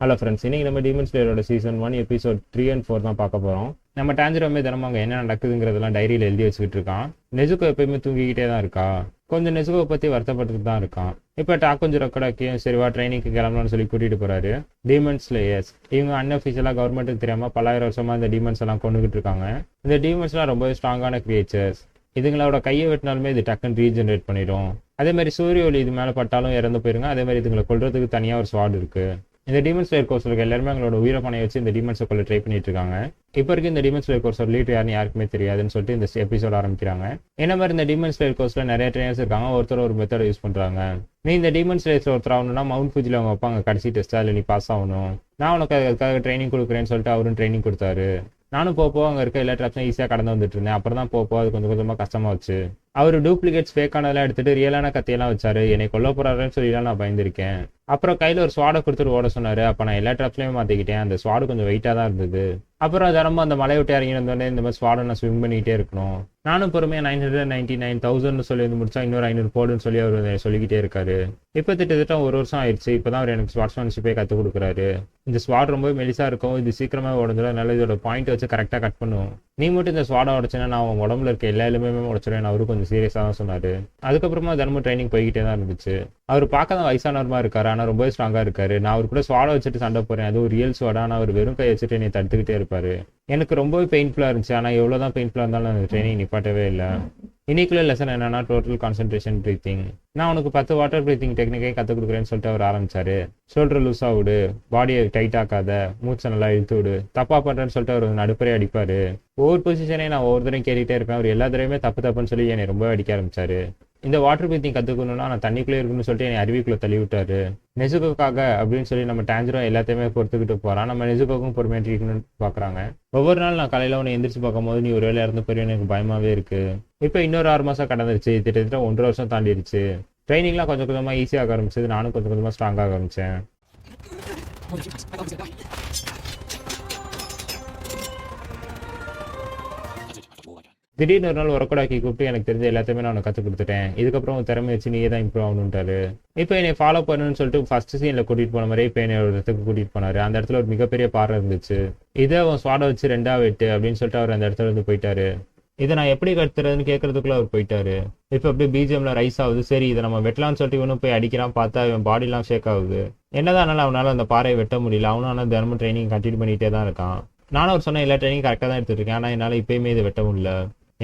Hello friends, இன்னைக்கு நம்ம demon ஸ்லேயரோட season 1 episode 3 and 4 தான் பார்க்க போகிறோம். நம்ம டான்ஜிரோமே தினமும் அங்கே என்ன நடக்குதுங்கிறதெல்லாம் டைரியில் எழுதி வச்சுக்கிட்டு இருக்கான். நெசுகோ எப்பயுமே தூங்கிக்கிட்டே தான் இருக்கா. கொஞ்சம் நெசுகோவை பற்றி வருத்தப்பட்டு தான் இருக்கான். இப்போ கொஞ்சம் ரொக்கடாக்கியும் சரிவா ட்ரைனிங்க்கு கிளம்பலாம்னு சொல்லி கூட்டிகிட்டு போகிறாரு. டீமன் ஸ்லேயர்ஸ் இவங்க அன்அஃபிஷியலாக கவர்மெண்ட்டுக்கு தெரியாமல் பல்லாயிரம் வருஷமாக இந்த டீமன்ஸ் எல்லாம் கொண்டுகிட்டு இருக்காங்க. இந்த டீமன்ஸ்லாம் ரொம்பவே ஸ்ட்ராங்கான கிரியேச்சர்ஸ். இதுங்களோட கையை வெட்டினாலுமே இது டக்குன்னு ரீஜென்ரேட் பண்ணிடும். அதே மாதிரி சூரிய ஒளி இது மேலே பட்டாலும் இறந்து போயிருங்க. அதே மாதிரி இதுங்களை கொல்றதுக்கு தனியாக ஒரு ஸ்வாட் இருக்கு. இந்த டீமன் ஸ்லேயர் கோர்ஸ் இருக்க எல்லாருமே அவங்களோட உயிரை பணைய வச்சு இந்த டீமன்ஸை கொள்ள ட்ரை பண்ணிட்டு இருக்காங்க. இப்போ வரைக்கும் இந்த டீமன் ஸ்லேயர் கோர்ஸோட லீட் யாருக்குமே தெரியாதுன்னு சொல்லிட்டு இந்த எபிசோட் ஆரம்பிக்கிறாங்க. என்ன மாதிரி இந்த டீமன் ஸ்லேயர் கோர்ஸ்ல நிறைய ட்ரைனர்ஸ் இருக்காங்க. ஒருத்தர் ஒரு மெத்தட் யூஸ் பண்றாங்க. நீ இந்த டீமன் ஸ்லேயர்ஸ்ல ஒருத்தர் ஆகணும்னா மவுண்ட் ஃபுஜில அவங்க வைப்பாங்க கடைசி டெஸ்ட், அதில் நீ பாஸ் ஆகணும். நான் உனக்கு அதுக்காக ட்ரைனிங் கொடுக்குறேன்னு சொல்லிட்டு அவரும் ட்ரைனிங் கொடுத்தாரு. நானும் போப்போ அங்கே இருக்க எல்லா ட்ராப்ஸும் ஈஸியாக கடந்து வந்துட்டு இருந்தேன். அப்புறம் தான் போப்போ அது கொஞ்சம் கொஞ்சமாக கஷ்டமா வச்சு அவர் டூப்ளிகேட்ஸ் ஃபேக்கானதெல்லாம் எடுத்துட்டு ரியலான கத்தியெல்லாம் வச்சாரு. என்னை கொல்ல போறாருன்னு சொல்லிலாம் நான் பயந்துருக்கேன். அப்புறம் கையில் ஒரு ஸ்வாடை கொடுத்துட்டு ஓட சொன்னாரு. அப்போ நான் எல்லா ட்ராப்ஸ்லையும் மாற்றிக்கிட்டேன். அந்த ஸ்வாடு கொஞ்சம் வெயிட்டாக தான் இருந்தது. அப்புறம் தினமும் அந்த மலை விட்டு இறங்கி வந்தோடனே இந்த மாதிரி ஸ்வாடை நான் ஸ்விம் பண்ணிக்கிட்டே இருக்கணும். நானும் பொறுமையாக 999,000 சொல்லி வந்து முடிச்சா இன்னொரு 500 போடுன்னு சொல்லி அவர் சொல்லிக்கிட்டே இருக்காரு. இப்போ திட்டத்தட்ட ஒரு வருஷம் ஆயிடுச்சு. இப்போதான் அவர் எனக்கு ஸ்வாட்ஸ்மேன்ஷிப்பே கற்றுக் கொடுக்குறாரு. இந்த ஸ்வாட் ரொம்ப மெலிசா இருக்கும். இது சீக்கிரமாக உடஞ்சிடும். அதனால இதோட பாயிண்ட் வச்சு கரெக்டாக கட் பண்ணுவோம். நீ மட்டும் இந்த ஸ்வாடை உடச்சுன்னா நான் அவன் உடம்புல இருக்க எல்லா எலுமே உடச்சிடுவேன். அவரு கொஞ்சம் சீரியஸாக தான் சொன்னாரு. அதுக்கப்புறமா தினமும் ட்ரைனிங் போய்கிட்டே தான் இருந்துச்சு. அவர் பார்க்க தான் வயசானவரமா இருக்காரு, ஆனால் ரொம்ப ஸ்ட்ராங்கா இருக்காரு. நான் அவர் கூட ஸ்வாடை வச்சுட்டு சண்டை போறேன். அது ஒரு ரியல் ஸ்வாடா. ஆனால் அவர் வெறும் கை வச்சுட்டு என்னை தடுத்துக்கிட்டே இருப்பாரு. எனக்கு ரொம்பவே பெயின்ஃபுல்லா இருந்துச்சு. ஆனால் எவ்வளோதான் பெயின்ஃபுல்லா இருந்தாலும் அந்த ட்ரைனிங் நிப்பாட்டவே இல்லை. இன்னைக்குள்ள லெசன் என்னன்னா டோட்டல் கான்சென்ட்ரேஷன் பிரீத்திங். நான் உனக்கு 10 வாட்டர் பிரீத்திங் டெக்னிக்கே கற்றுக் கொடுக்குறேன்னு சொல்லிட்டு அவர் ஆரம்பிச்சாரு. ஷோல்டர் லூஸா விடு, பாடியை டைட் ஆக்காத, மூச்சை நல்லா இழுத்து விடு, தப்பா பண்றேன்னு சொல்லிட்டு அவர் நடுப்பறே அடிப்பாரு. ஒவ்வொரு பொசிஷனையும் நான் ஒவ்வொரு தரையும் கேட்டுட்டே இருப்பேன். அவர் எல்லா தடவையுமே தப்புன்னு சொல்லி என்னை ரொம்ப அடிக்க ஆரம்பிச்சாரு. இந்த வாட்டர் பிரீத்திங் கற்றுக்கணும்னா நான் தண்ணிக்குள்ளே இருக்குன்னு சொல்லிட்டு என்னை அருவிக்குள்ளே தள்ளி விட்டாரு. நெசுகோக்காக அப்படின்னு சொல்லி நம்ம டான்ஜிரோ எல்லாத்தையுமே பொறுத்துக்கிட்டு போறான். நம்ம நெசுகோக்கும் பொறுமையாக ட்ரீட்மெண்ட் பார்க்குறாங்க. ஒவ்வொரு நாள் நான் காலையில் உன்னை எந்திரிச்சு பார்க்கும்போது நீ ஒரு வேலை இறந்து போய் எனக்கு பயமாவே இருக்கு. இப்போ இன்னொரு 6 மாசம் கடந்துருச்சு. கிட்டத்தட்ட 1.5 வருஷம் தாண்டிடுச்சு. ட்ரைனிங்லாம் கொஞ்சம் கொஞ்சமாக ஈஸியாக ஆரம்பிச்சது. நானும் கொஞ்சம் கொஞ்சமாக ஸ்ட்ராங்காக ஆரம்பிச்சேன். திடீர்னு ஒரு நாள் உரக்கடாக்கி கூப்பிட்டு எனக்கு தெரிஞ்ச எல்லாத்தையுமே நான் கற்றுக் கொடுத்துட்டேன். இதுக்கப்புறம் உன் திறமை வச்சு நீயே தான் இம்ப்ரூவ் ஆகணுன்ட்டாரு. இப்போ என்னை ஃபாலோ பண்ணணும்னு சொல்லிட்டு ஃபர்ஸ்ட் சீனில் கூட்டிகிட்டு போன மாதிரி இப்போ என்னை ஒரு இடத்துக்கு கூட்டிகிட்டு போனாரு. அந்த இடத்துல ஒரு மிகப்பெரிய பாறை இருந்துச்சு. இதை அவன் ஸ்வாடை வச்சு 2ஆ வெட்டு அப்படின்னு சொல்லிட்டு அவர் அந்த இடத்துல இருந்து போயிட்டாரு. இதை நான் எப்படி கத்துறதுன்னு கேட்கறதுக்குள்ள அவர் போயிட்டாரு. இப்போ அப்படியே பிஜிஎம்ல ரைஸ் ஆகுது. சரி இதை நம்ம வெட்டலாம்னு சொல்லிட்டு இவனும் போய் அடிக்கிறான். பார்த்தா இவன் பாடிலாம் ஷேக் ஆகுது. என்னதான் அவனால அந்த பாறையை வெட்ட முடியல. அவனும் ஆனால் தினமும் ட்ரைனிங் கண்டினியூ பண்ணிகிட்டே தான் இருக்கான். நானும் அவர் சொன்ன எல்லா ட்ரைனிங் கரெக்டாக தான் எடுத்துட்டு இருக்கேன். ஆனால் என்னால் இப்பயுமே இதை வெட்ட முடியல.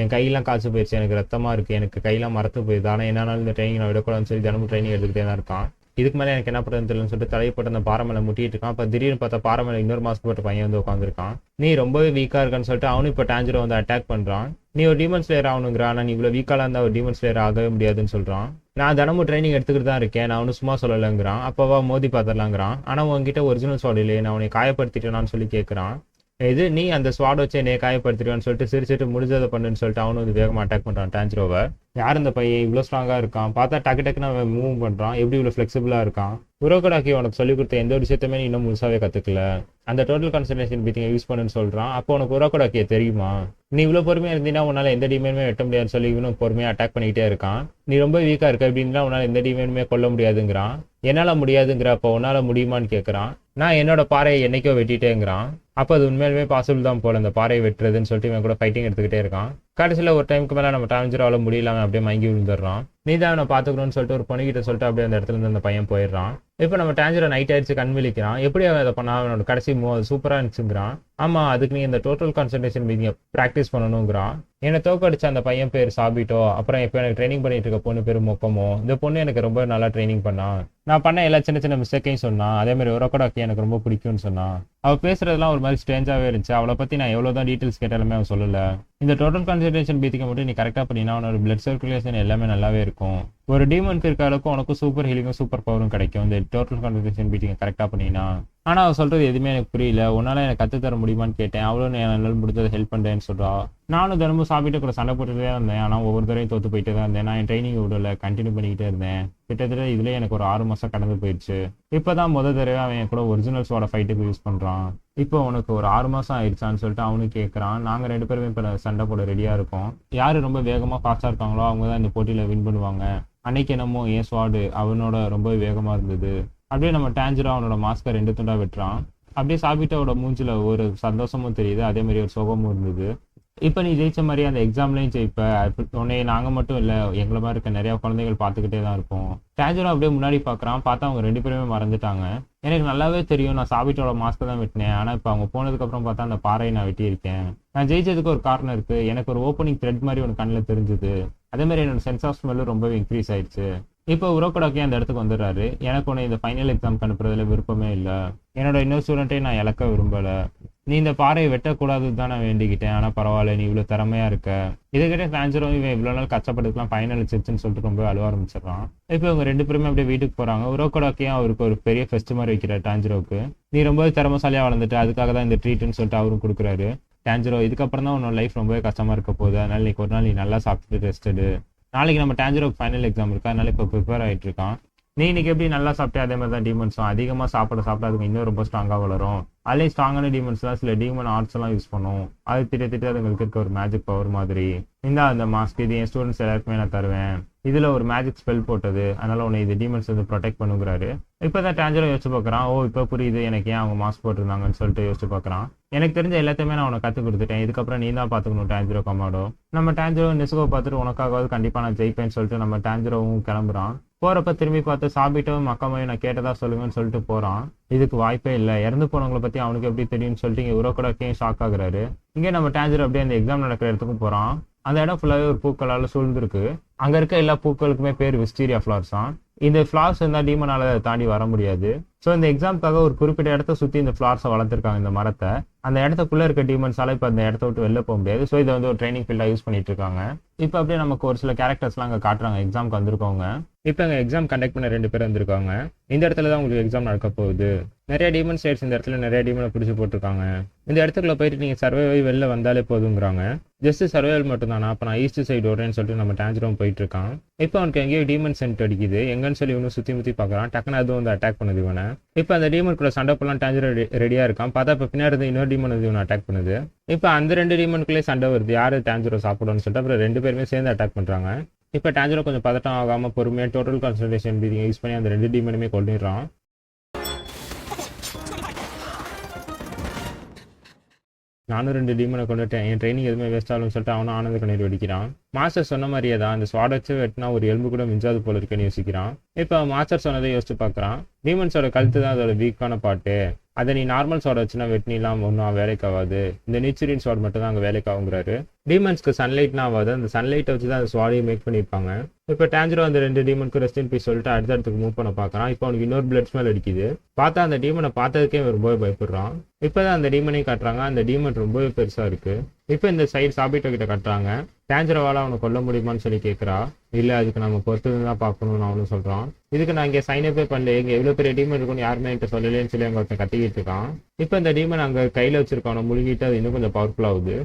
என் கையெல்லாம் காய்ச்சி போயிடுச்சு. எனக்கு ரத்தமா இருக்கு. எனக்கு கையெல்லாம் மரத்து போயிடுது. ஆனால் என்னாலும் இந்த ட்ரைனிங் நான் விடக்கூடாதுன்னு சொல்லி தினமும் ட்ரைனிங் எடுத்துக்கிட்டே தான் இருக்கான். இதுக்கு மேலே எனக்கு என்ன பண்ணுறதுன்னு தெரியலன்னு சொல்லிட்டு தலையப்பட்டு அந்த பாறை மேலே முட்டிட்டு இருக்கான். அப்போ திடீர்னு பார்த்தா பாறை மேலே இன்னொரு மாஸ்க் போட்ட பையன் வந்து உட்காந்துருக்கான். நீ ரொம்பவே வீக்காக இருக்கான்னு சொல்லிட்டு அவனும் இப்போ டான்ஜிரோ வந்து அட்டாக் பண்ணுறான். நீ ஒரு டீமன் ஸ்லேயர் ஆகணுங்கிறான். ஆனால் நீ இவ்வளோ வீக்காக இருந்தால் ஒரு டீமன் ஸ்லேயர் ஆகவே முடியாதுன்னு சொல்கிறான். நான் தினமும் ட்ரைனிங் எடுத்துக்கிட்டு தான் இருக்கேன். நான் அவனு சும்மா சொல்லலைங்கிறான். அப்போவா மோதி பார்த்துடலாங்கிறான். ஆனால் உங்ககிட்ட ஒரிஜினல் ஸ்வாட் இல்லையே, நான் அவனை காயப்படுத்திட்டேனான்னு சொல்லி கேட்குறான். இது நீ அந்த ஸ்வாட் வச்சு என்னைய காயப்படுத்திடுவான்னு சொல்லிட்டு சிரிச்சிட்டு முடிஞ்சதை பண்ணுன்னு சொல்லிட்டு அவனும் வந்து வேகமாக அட்டாக் பண்ணுறான் டான்ஜிரோவை. யார் இந்த பையன் இவ்வளோ ஸ்ட்ராங்காக இருக்கான்? பார்த்தா டக்குன்னு அவன் மூவ் பண்ணுறான். எப்படி இவ்வளோ ஃப்ளெக்சிபிளாக இருக்கான்? உரோகடாக்கி உனக்கு சொல்லிக் கொடுத்த எந்த ஒரு விஷயத்தையுமே நீ இன்னும் முழுசாவே கற்றுக்கல. அந்த டோட்டல் கான்சன்ட்ரேஷன் பிரீத்திங்கை யூஸ் பண்ணுன்னு சொல்கிறான். அப்போ உனக்கு உரோகடாக்கியை தெரியுமா? நீ இவ்வளோ பொறுமையாக இருந்தீங்கன்னா உன்னால் எந்த டீமேனுமே வெட்ட முடியாதுன்னு சொல்லி இவனும் பொறுமையாக அட்டாக் பண்ணிக்கிட்டே இருக்கான். நீ ரொம்ப வீக்காக இருக்க அப்படின்னா உன்னால் எந்த டீமேனுமே கொல்ல முடியாதுங்கிறான். என்னால் முடியாதுங்கிற அப்போ உன்னால் முடியுமான்னு கேட்குறான். நான் என்னோட பாறையை என்னைக்கோ வெட்டிட்டேங்கிறான். அப்போ அது உண்மையிலுமே பாசிபிள் தான் போல இந்த பாறையை வெட்டுறதுன்னு சொல்லிட்டு இவன் கூட ஃபைட்டிங் எடுத்துக்கிட்டே இருக்கான். கடைசியில் ஒரு டைமுக்கு மேலே நம்ம டான்ஜிரோவால முடியலாம அப்படியே மயங்கி விழுந்துடுறான். நீ தான் அவனை பார்த்துக்கணும்னு சொல்லிட்டு ஒரு பொண்ணுகிட்ட சொல்லிட்டு அப்படியே அந்த இடத்துல இருந்து அந்த பையன் போயிடுறான். இப்போ நம்ம டான்ஜிரோ நைட் ஆயிடுச்சு, கண் விழிக்கிறான். எப்படி அவன் அதை பண்ணா? அவனோட கடைசி சூப்பராக இருந்துச்சுங்கிறான். ஆமாம், அதுக்கு நீ இந்த டோட்டல் கான்சன்ட்ரேஷன் மீதிங்க ப்ராக்டிஸ் பண்ணணுங்கிறான். என்னை தோக்கடிச்ச அந்த பையன் பேர் சாபிட்டோ. அப்புறம் இப்போ எனக்கு ட்ரைனிங் பண்ணிட்டு இருக்க பொண்ணு பேர் மொக்கமோ. இந்த பொண்ணு எனக்கு ரொம்ப நல்லா ட்ரைனிங் பண்ணான். நான் பண்ண எல்லா சின்ன சின்ன மிஸ்டேக்கையும் சொன்னான். அதே மாதிரி உரோகடாக்கி எனக்கு ரொம்ப பிடிக்கும்னு சொன்னான். அவள் பேசுறதுலாம் ஒரு மாதிரி ஸ்ட்ரேஞ்சாகவே இருந்துச்சு. அவளை பற்றி நான் எவ்வளோதான் டீட்டெயில்ஸ் கேட்டாலுமே அவன் சொல்லலை. இந்த டோட்டல் கான்சன்ட்ரேஷன் பீத்திக்க மட்டும் நீ கரெக்டாக பண்ணினா அவனோட பிளட் சர்க்குலேஷன் எல்லாமே நல்லாவே இருக்கும். ஒரு டீமனுக்கு இருக்க அளவுக்கு உனக்கும் சூப்பர் ஹீலிங்கும் சூப்பர் பவரும் கிடைக்கும் இந்த டோட்டல் கான்சன்ட்ரேஷன் பீட்டிங்க கரெக்டாக பண்ணினா. ஆனால் அவள் சொல்கிறது எதுவுமே எனக்கு புரியல. உன்னால் எனக்கு கற்றுத்தர முடியுமான்னு கேட்டேன். அவளும் என்னால் முடிஞ்சதை ஹெல்ப் பண்ணுறேன்னு சொல்கிறா. நானும் தினமும் சாப்பிட்டு கூட சண்டை போட்டுகிட்டே தான் இருந்தேன். ஆனால் ஒவ்வொரு தடவையும் தோற்று போயிட்டே தான் இருந்தேன். நான் என் ட்ரைனிங் விடல, கண்டினியூ பண்ணிக்கிட்டே இருந்தேன். கிட்டத்தட்ட இதுலேயே எனக்கு ஒரு 6 மாதம் கடந்து போயிடுச்சு. இப்போ தான் தடவை அவன் என் கூட ஒரிஜினல்ஸோட ஃபைட்டுக்கு யூஸ் பண்ணுறான். இப்போ உனக்கு ஒரு 6 மாதம் ஆயிடுச்சான்னு சொல்லிட்டு அவனும் கேட்குறான். நாங்கள் 2 பேருமே இப்போ சண்டை போட ரெடியாக இருக்கோம். யார் ரொம்ப வேகமாக ஃபாஸ்ட்டாக இருக்காங்களோ அவங்க தான் இந்த போட்டியில் வின் பண்ணுவாங்க. அன்னைக்கு என்னமோ என் ஸ்வாடு அவனோட ரொம்ப வேகமாக இருந்தது. அப்படியே நம்ம டேஞ்சரோ அவனோட மாஸ்கை 2 துண்டா வெட்டுறான். அப்படியே சாபிட்டோட மூஞ்சில ஒரு சந்தோஷமும் தெரியுது, அதே மாதிரி ஒரு சுகமும் இருந்தது. இப்ப நீ ஜெயிச்ச மாரி அந்த எக்ஸாம்லயும் ஜெயிப்ப. உன்னைய நாங்க மட்டும் இல்ல, எங்கள மாரி இருக்க நிறைய குழந்தைகள் பார்த்துக்கிட்டே தான் இருப்போம். டேஞ்சரோ அப்படியே முன்னாடி பார்க்கறான். பார்த்தா அவங்க 2 பேருமே மறந்துட்டாங்க. எனக்கு நல்லாவே தெரியும், நான் சாபிட்டோட மாஸ்க் தான் வெட்டினேன். ஆனா இப்ப அவங்க போனதுக்கு அப்புறம் பார்த்தா அந்த பாறையை நான் வெட்டியிருக்கேன். நான் ஜெயிச்சதுக்கு ஒரு காரணம் இருக்கு. எனக்கு ஒரு ஓப்பனிங் த்ரெட் மாதிரி ஒரு கண்ணில் தெரிஞ்சுது. அதே மாதிரி என்னோட சென்ஸ் ஆஃப் ஸ்மெல்லும் ரொம்பவே இன்க்ரீஸ் ஆயிடுச்சு. இப்போ உரோகோடாக்கி அந்த இடத்துக்கு வந்துடுறாரு. எனக்கு உன்னை இந்த ஃபைனல் எக்ஸாம் அனுப்புறதுல விருப்பமே இல்லை. என்னோட இன்னொரு ஸ்டூடெண்ட்டை நான் இழக்க விரும்பல. நீ இந்த பாறையை வெட்டக்கூடாதுன்னு தான் நான் வேண்டிக்கிட்டேன். ஆனா பரவாயில்ல, நீ இவ்வளவு திறமையா இருக்க. இதுக்கிட்ட டேஞ்சரோ இவன் இவ்வளவு நாள் கஷ்டப்பட்டுக்கலாம் ஃபைனல் அடிச்சிருச்சுன்னு சொல்லிட்டு ரொம்ப அழுவ ஆரம்பிச்சிடறான். இப்போ இவங்க 2 பேருமே அப்படியே வீட்டுக்கு போறாங்க. உரோகோடாக்கியும் அவருக்கு ஒரு பெரிய ஃபெஸ்ட் மாதிரி வைக்கிறார் டேஞ்சரோக்கு. நீ ரொம்பவே திறமசாலியா வளர்ந்துட்டு, அதுக்காக தான் இந்த ட்ரீட்னு சொல்லிட்டு அவரும் கொடுக்குறாரு. டேஞ்சரோ, இதுக்கப்புறம் தான் உன்னோட லைஃப் ரொம்பவே கஷ்டமா இருக்க போகுது. அதனால நீ ஒரு நாள் நீ நல்லா சாப்பிட்டுட்டு ரெஸ்ட் எடு. நாளைக்கு நம்ம டேஞ்சரோக்கு ஃபைனல் எக்ஸாம் இருக்கு, அதனால இப்போ ப்ரிப்பேர் ஆகிட்டு இருக்கான். நீ இன்னைக்கு எப்படி நல்லா சாப்பிட்டே அதே மாதிரி தான் டீமன்ஸும் அதிகமாக சாப்பிட அதுக்கு இன்னும் ரொம்ப ஸ்ட்ராங்காக வளரும். அதுலேயும் ஸ்ட்ராங்கான டீமன்ஸ்லாம் சில டீமன் ஆர்ட்ஸ் எல்லாம் யூஸ் பண்ணும். அது திட்ட அதுங்களுக்கு இருக்க ஒரு மேஜிக் பவர் மாதிரி. அந்த மாஸ்க் இது என் ஸ்டூடெண்ட்ஸ் எல்லாருக்குமே நான் தருவேன். இதுல ஒரு மேஜிக் ஸ்பெல் போட்டது, அதனால உன்னை இது டீமன்ஸ் வந்து ப்ரொடெக்ட் பண்ணுங்கிறாரு. இப்பதான் டேஞ்சரோ யோசிச்சு பார்க்கறான். ஓ, இப்போ புரியுது எனக்கு ஏன் அவங்க மாஸ்க் போட்டிருந்தாங்கன்னு சொல்லிட்டு யோசிச்சு பார்க்கறான். எனக்கு தெரிஞ்ச எல்லாத்தையுமே நான் உனக்கு கற்றுக் கொடுத்துட்டேன். இதுக்கப்புறம் நீ தான் பார்த்துக்கணும் டேஞ்சரோ கமாடோ. நம்ம டேஞ்சரோ நெசுகோ பார்த்துட்டு உனக்காவது கண்டிப்பா நான் ஜெயிப்பேன்னு சொல்லிட்டு நம்ம டேஞ்சரோவும் கிளம்புறான். போறப்ப திரும்பி பார்த்து சாபிட்டோவும் மக்காமையும் நான் கேட்டதா சொல்லுங்கன்னு சொல்லிட்டு போறான். இதுக்கு வாய்ப்பே இல்லை, இறந்து போனவங்களை பத்தி அவனுக்கு எப்படி தெரியும்னு சொல்லிட்டு இங்க உரோகோடாக்கியும் ஷாக் ஆகுறாரு. இங்கே நம்ம டேஞ்சரோ அப்படியே அந்த எக்ஸாம் நடக்கிற இடத்துக்கும் போறான். அந்த இடம் ஃபுல்லாவே ஒரு பூக்களால சூழ்ந்துருக்கு. அங்க இருக்க எல்லா பூக்களுக்குமே பேர் விஸ்டீரியா ஃபிளவர்ஸ் தான். இந்த ஃபிளவர்ஸ் இருந்தா டீமனால அதை தாண்டி வர முடியாது. ஸோ இந்த எக்ஸாம்க்காக ஒரு குறிப்பிட்ட இடத்த சுத்தி இந்த ஃபிளவர்ஸை வளர்த்துருக்காங்க, இந்த மரத்தை. அந்த இடத்துக்குள்ள இருக்க டீமன்ஸால இப்போ அந்த இடத்த விட்டு வெளில போக முடியாது. ஸோ இதை வந்து ஒரு ட்ரைனிங் ஃபீல்டா யூஸ் பண்ணிட்டு இருக்காங்க. இப்போ அப்படியே நமக்கு ஒரு சில கேரக்டர்ஸ்லாம் அங்கே காட்டுறாங்க எக்ஸாம்க்கு வந்திருக்கவங்க. இப்போ அங்கே எக்ஸாம் கண்டக்ட் பண்ண 2 பேர் வந்திருக்காங்க. இந்த இடத்துல தான் உங்களுக்கு எக்ஸாம் நடக்க போகுது. நிறைய டீமன் ஸ்டேட்ஸ் இந்த இடத்துல நிறைய டீமனை பிடிச்சி போட்டிருக்காங்க. இந்த இடத்துக்குள்ள போயிட்டு நீங்க சர்வைவ் வெளில வந்தாலே போதுங்கிறாங்க. ஜஸ்ட் சர்வைவல் மட்டும் தானா? அப்போ நான் ஈஸ்ட் சைடு வரேன்னு சொல்லிட்டு நம்ம டேஞ்சரும் போயிட்டு இருக்கான். இப்போ அவனுக்கு எங்கேயோ டீமன் சென்ட் அடிக்குது. எங்கன்னு சொல்லி இவனும் சுத்தி முத்தி பார்க்கறான். டக்குன்னு அதுவும் வந்து அட்டாக் பண்ணுது இவனை. இப்போ அந்த டீமன் கூட சண்டை போலாம் டேஞ்சர் ரெடியா இருக்கான். பார்த்தா இப்போ பின்னாடி இருந்து இன்னொரு டீமன் வந்து இவனை அட்டாக் பண்ணுது. இப்போ அந்த 2 டீமனுக்குள்ளே சண்டை வருது, யாரு டேஞ்சரோ சாப்பிடணும்னு சொல்லிட்டு. அப்புறம் 2 பேருமே சேர்ந்து அட்டாக் பண்றாங்க. இப்போ டேஞ்சரோ கொஞ்சம் பதட்டம் ஆகாம பொறுமையா டோட்டல் கான்சன்ட்ரேஷன் யூஸ் பண்ணி அந்த 2 டீமனுமே கொண்டுறான். நானும் 2 டீமனை கொண்டுட்டேன், என் ட்ரைனிங் எதுவுமே வேஸ்ட் ஆகும்னு சொல்லிட்டு அவனும் ஆனந்த கண்ணீர் வெடிக்கிறான். மாஸ்டர் சொன்ன மாதிரியே தான் அந்த ஸ்வாட் வச்சு வெட்டினா ஒரு எலும்பு கூட மிஞ்சாது போல இருக்குன்னு யோசிக்கிறான். இப்போ மாஸ்டர் சொன்னதை யோசிச்சு பார்க்குறான். டீமன்ஸோட கழுத்து தான் அதோட வீக்கான பாட்டு. அதை நீ நார்மல் ஸ்வாட் வச்சுன்னா வெட்டினிலாம் ஒன்றும் வேலைக்கு ஆகாது. இந்த நிச்சரின் ஸ்வாட் மட்டும் தான் அங்கே வேலைக்கு ஆகுங்கிறாரு. டீமன்ஸ்க்கு சன்லைட்னா ஆகாது, அந்த சன்லைட்டை வச்சு தான் அந்த ஸ்வாடையை மேக் பண்ணியிருப்பாங்க. இப்போ டேஞ்சரோ அந்த 2 டீமனுக்கு ரெஸ்ட் இன் பீஸ் சொல்லிட்டு அடுத்தடுத்துக்கு மூவ் பண்ண பார்க்கறான். இப்போ அவனுக்கு இன்னொரு பிளட் ஸ்மெல் அடிக்குது. பார்த்தா அந்த டீமனை பார்த்ததுக்கே ரொம்பவே பயப்படுறான். இப்போதான் அந்த டீமனையும் காட்டுறாங்க. அந்த டீமன் ரொம்பவே பெருசா இருக்கு. இப்போ இந்த சைடு சாபிட்டோ கிட்ட காட்டுறாங்க. டேஞ்சரோவால அவனை கொல்ல முடியுமான்னு சொல்லி கேட்கறா. இல்ல, அதுக்கு நம்ம பொறுத்து தான் பார்க்கணும்னு அவனும் சொல்றான். இதுக்கு நான் இங்கே சைன் அப்பே பண்ணல, இங்க எவ்வளவு பெரிய டீமன் இருக்குன்னு யாருமே என்கிட்ட சொல்லலன்னு சொல்லி அங்க ஒருத்தன் கத்திக்கிட்டு இருக்கான். இப்போ இந்த டீமன் அங்க கையில வச்சிருக்கான முழுகிட்டு அது இன்னும் கொஞ்சம் பவர்ஃபுல் ஆகுது.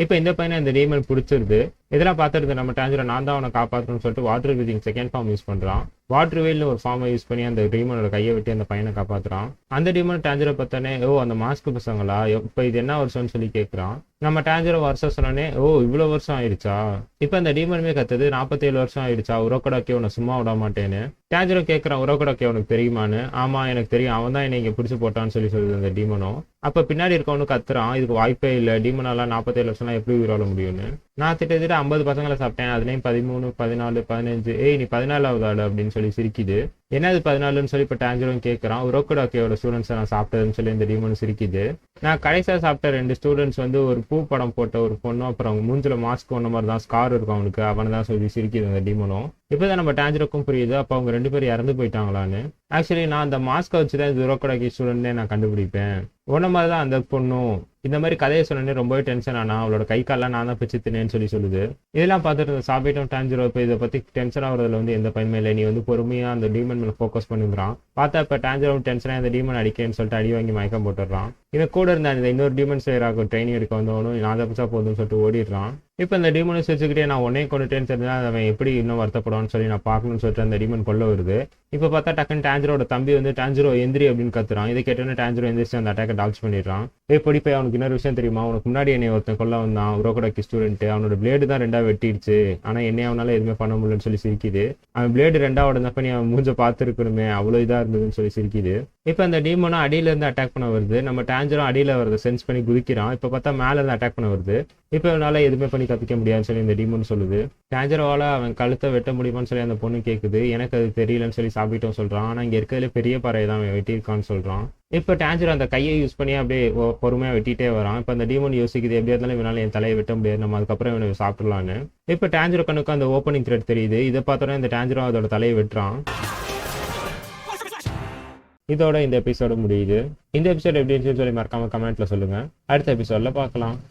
இப்போ இந்த பையனை இந்த டீமன் பிடிச்சிருது. இதெல்லாம் பார்த்துட்டு நம்ம டேஞ்சரை நான் தான் அவனை காப்பாற்றணும்னு சொல்லிட்டு water breathing second form use பண்றான். வாட்டர் வெயில்னு ஒரு ஃபார்மை யூஸ் பண்ணி அந்த டீமனோட கையை வெட்டி அந்த பையனை காப்பாற்றுறான். அந்த டீமன் டேஞ்சரை பார்த்தானே, ஓ அந்த மாஸ்க் பசங்களா, இப்போ இது என்ன வருஷம்னு சொல்லி கேட்குறான். நம்ம டேஞ்சரை வருஷம் சொன்னோன்னே, ஓ இவ்வளோ வருஷம் ஆயிடுச்சா. இப்போ அந்த டீமனுமே கத்துது, 47 வருஷம் ஆயிடுச்சா, உரோகோடாக்கி உன்னை சும்மா விட மாட்டேன்னு. டேஞ்சரும் கேட்குறான், உரோகோடாக்கி உனக்கு தெரியுமான்னு. ஆமா எனக்கு தெரியும், அவன் தான் என்னை இங்கே பிடிச்சி போட்டான்னு சொல்லி சொல்லுது அந்த டீமனும். அப்போ பின்னாடி இருக்கவனு கத்துறான், இதுக்கு வாய்ப்பே இல்லை, டீமனாலாம் 47 வருஷம்லாம் எப்படி உயிர் வாழ முடியும்னு. நான் திட்டத்திட்ட 50 பசங்களை சாப்பிட்டேன், அதுலேயும் 13, 14, 15, ஏய் நீ 14வது ஆள் அப்படின்னு சொல்லி சிரிக்குது. என்னது 14ன்னு சொல்லி இப்போ டேஞ்சரும் கேட்குறான். உரோகோடாக்கியோட ஸ்டூடெண்ட்ஸை நான் சாப்பிட்டதுன்னு சொல்லி இந்த டீமன் சிரிக்குது. நான் கடைசியாக சாப்பிட்ட 2 ஸ்டூடெண்ட்ஸ் வந்து ஒரு பூ படம் போட்ட ஒரு பொண்ணும் அப்புறம் மூஞ்சில மாஸ்க் ஒன்ன மாதிரி தான் ஸ்கார் இருக்கும் அவனுக்கு, அவனை தான் சொல்லி சிரிக்குது அந்த டீமனும். இப்போதான் நம்ம டேஞ்சருக்கும் புரியுது, அப்போ அவங்க 2 பேரும் இறந்து போயிட்டாங்களான்னு. ஆக்சுவலி நான் அந்த மாஸ்கை வச்சு தான் இந்த உரோகோடாக்கி ஸ்டூடெண்ட்னே நான் கண்டுபிடிப்பேன். உன்ன மாதிரி தான் அந்த பொண்ணும். இந்த மாதிரி கதையை சொன்னே ரொம்பவே டென்ஷன் ஆனா, அவளோட கை கால்லாம் நான் தான் பிச்சு தின்னேன்னு சொல்லி சொல்லுது. இதெல்லாம் பார்த்துட்டு இந்த சாபிட்டும் டேஞ்சரோ இப்போ இதை பத்தி டென்ஷன் ஆகுறதுல வந்து எந்த பயனுமே இல்லை, நீ வந்து பொறுமையா அந்த டீமன் மேல ஃபோக்கஸ் பண்ணுங்கிறான். பார்த்தா இப்போ டேஞ்சரோ டென்ஷனாக அந்த டீமன் அடிக்கேன்னு சொல்லிட்டு அடி வாங்கி மயக்கம் போட்டுடுறான். இவன் கூட இருந்தா இந்த இன்னொரு டீமன் ஸ்லேயராக ட்ரைனிங் எடுக்க வந்தவனும் நான் அதை பிடிச்சா போதும்னு சொல்லிட்டு ஓடிடுறான். இப்போ இந்த டீமனை வச்சுக்கிட்டே நான் உடனே கொண்டுட்டேன்னு தெரிஞ்சா அவன் எப்படி இன்னும் வருத்தப்படுவான்னு சொல்லி நான் பார்க்கணும்னு சொல்லிட்டு அந்த டீமன் கொள்ள வருது. இப்போ பார்த்தா டக்குன்னு டேஞ்சரோட தம்பி வந்து டேஞ்சரோ எந்திரி அப்படின்னு கத்துறான். இதை கேட்டோன்னே டேஞ்சரோ எந்திரிச்சு அந்த அட்டாக்கை டால்ச் பண்ணிடுறான். பொடி போய் அவனுக்கு இன்னொரு விஷயம் தெரியுமா, உனக்கு முன்னாடி என்னை ஒருத்தன் கொல்ல வந்தான், உரோகடாக்கி ஸ்டூடெண்ட், அவனோட பிளேடு தான் 2 வெட்டிடுச்சு, ஆனா என்னை அவனால எதுவுமே பண்ண முடியலன்னு சொல்லி சிரிக்குது. அவன் பிளேடு 2 உடனப்ப நீ அவன் மூஞ்ச பார்த்துருக்கணுமே, அவ்வளோ இதா இருந்ததுன்னு சொல்லி சிரிக்குது. இப்போ அந்த டீமனும் அடியில இருந்து அட்டாக் பண்ண வருது. நம்ம டேஞ்சரும் அடியில வரதை சென்ஸ் பண்ணி குதிக்கிறான். இப்போ பார்த்தா மேல இருந்து அட்டாக் பண்ண வருது. இப்போ அவனால எதுவுமே பண்ணி தப்பிக்க முடியாதுன்னு சொல்லி இந்த டீமன் சொல்லுது. டேஞ்சரோவால அவன் கழுத்தை வெட்ட முடியுமான்னு சொல்லி அந்த பொண்ணு கேட்குது. எனக்கு அது தெரியலன்னு சொல்லி சாப்பிட்டோம் சொல்றான். ஆனா இங்க இருக்கிறதுல பெரிய பறவை தான் அவன் வெட்டியிருக்கான்னு சொல்றான். இப்போ டேஞ்சர் அந்த கையை யூஸ் பண்ணி அப்படியே பொறுமையா வெட்டிட்டே வரான். இப்போ அந்த டீமன் யோசிக்குது, எப்படியா இருந்தாலும் இவனால என் தலையை வெட்ட முடியாது, நம்ம அதுக்கப்புறம் இவனை சாப்பிடலான்னு. இப்போ டேஞ்சர் கண்ணுக்கு அந்த ஓப்பனிங் த்ரெட் தெரியுது. இதை பார்த்தோன்னா இந்த டேஞ்சரும் அதோட தலையை வெட்டுறான். இதோட இந்த எபிசோடு முடியுது. இந்த எபிசோட் எப்படி இருந்துச்சுன்னு சொல்லி மறக்காம கமெண்ட்ல சொல்லுங்க. அடுத்த எபிசோட்ல பார்க்கலாம்.